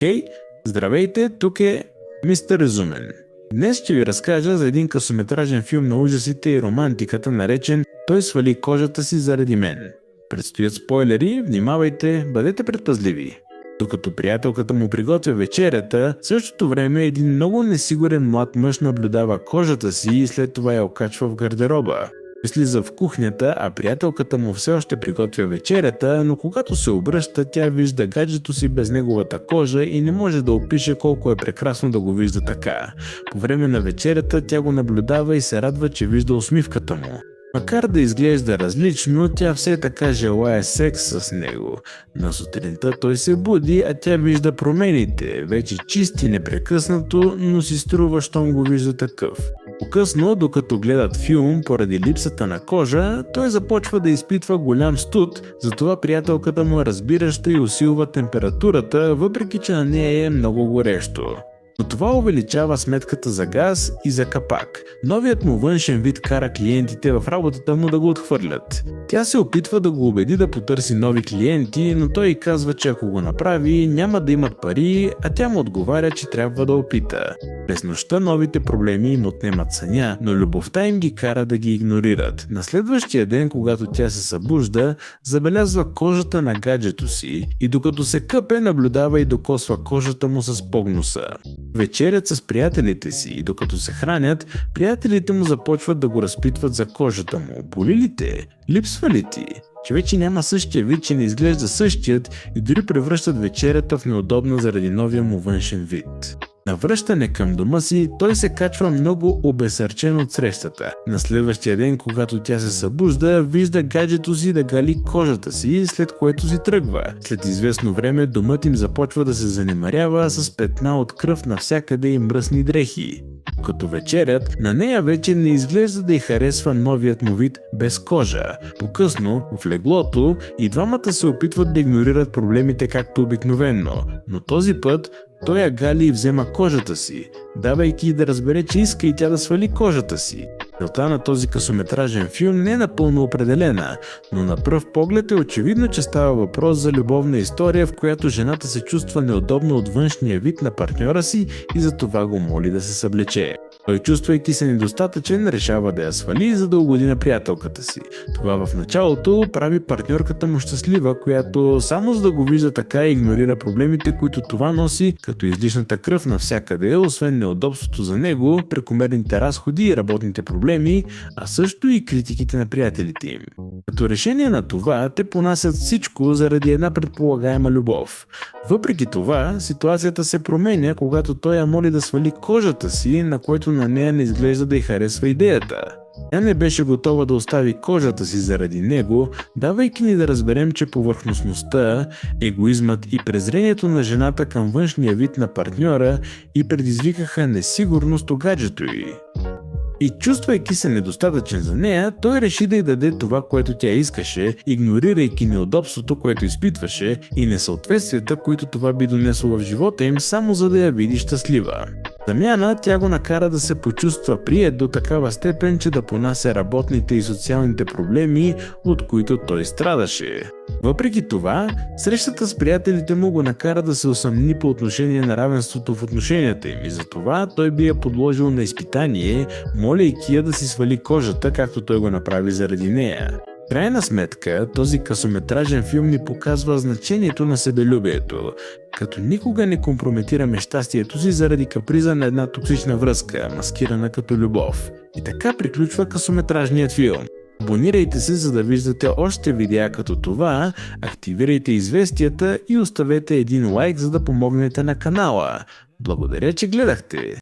Хей, здравейте, тук е Мистер Разумен. Днес ще ви разкажа за един късометражен филм на ужасите и романтиката, наречен "Той свали кожата си заради мен". Предстоят спойлери, внимавайте, бъдете предпазливи. Докато приятелката му приготвя вечерята, в същото време един много несигурен млад мъж наблюдава кожата си и след това я окачва в гардероба. Слиза в кухнята, а приятелката му все още приготвя вечерята, но когато се обръща, тя вижда гаджето си без неговата кожа и не може да опише колко е прекрасно да го вижда така. По време на вечерята тя го наблюдава и се радва, че вижда усмивката му. Макар да изглежда различно, тя все така желае секс с него. На сутринта той се буди, а тя вижда промените, вече чист и непрекъснато, но си струва, щом го вижда такъв. По-късно, докато гледат филм, поради липсата на кожа, той започва да изпитва голям студ, затова приятелката му е разбираща и усилва температурата, въпреки че на нея е много горещо. Но това увеличава сметката за газ и за капак. Новият му външен вид кара клиентите в работата му да го отхвърлят. Тя се опитва да го убеди да потърси нови клиенти, но той й казва, че ако го направи, няма да имат пари, а тя му отговаря, че трябва да опита. През нощта новите проблеми им отнемат съня, но любовта им ги кара да ги игнорират. На следващия ден, когато тя се събужда, забелязва кожата на гаджето си и докато се къпе, наблюдава и докосва кожата му с погнуса. Вечерят с приятелите си и докато се хранят, приятелите му започват да го разпитват за кожата му. Боли ли те? Липсва ли ти? Че вече няма същия вид, че не изглежда същият и дори превръщат вечерята в неудобна заради новия му външен вид. На връщане към дома си, той се качва много обезсърчен от срещата. На следващия ден, когато тя се събужда, вижда гаджето си да гали кожата си, след което си тръгва. След известно време домът им започва да се занемарява с петна от кръв навсякъде и мръсни дрехи. Като вечерят, на нея вече не изглежда да й харесва новият му вид без кожа. По-късно, в леглото, и двамата се опитват да игнорират проблемите както обикновенно, но този път той я гали и взема кожата си, давайки да разбере, че иска и тя да свали кожата си. Целта на този късометражен филм не е напълно определена, но на пръв поглед е очевидно, че става въпрос за любовна история, в която жената се чувства неудобно от външния вид на партньора си и затова го моли да се съблече. Той, чувствайки се недостатъчен, решава да я свали, за да угоди на приятелката си. Това в началото прави партньорката му щастлива, която само за да го вижда така игнорира проблемите, които това носи, като излишната кръв навсякъде, освен неудобството за него, прекомерните разходи и работните проблеми, а също и критиките на приятелите им. Като решение на това, те понасят всичко заради една предполагаема любов. Въпреки това, ситуацията се променя, когато той я моли да свали кожата си, на което на нея не изглежда да й харесва идеята. Тя не беше готова да остави кожата си заради него, давайки ни да разберем, че повърхностността, егоизмът и презрението на жената към външния вид на партньора и предизвикаха несигурност у гаджето й. И чувствайки се недостатъчен за нея, той реши да й даде това, което тя искаше, игнорирайки неудобството, което изпитваше и несъответствията, които това би донесло в живота им, само за да я види щастлива. Замяна тя го накара да се почувства приет до такава степен, че да понася работните и социалните проблеми, от които той страдаше. Въпреки това, срещата с приятелите му го накара да се усъмни по отношение на равенството в отношенията им и затова той би я подложил на изпитание, молейки я да си свали кожата, както той го направи заради нея. В крайна сметка, този късометражен филм ни показва значението на себелюбието, като никога не компрометираме щастието си заради каприза на една токсична връзка, маскирана като любов. И така приключва късометражният филм. Абонирайте се, за да виждате още видеа като това, активирайте известията и оставете един лайк, за да помогнете на канала. Благодаря, че гледахте!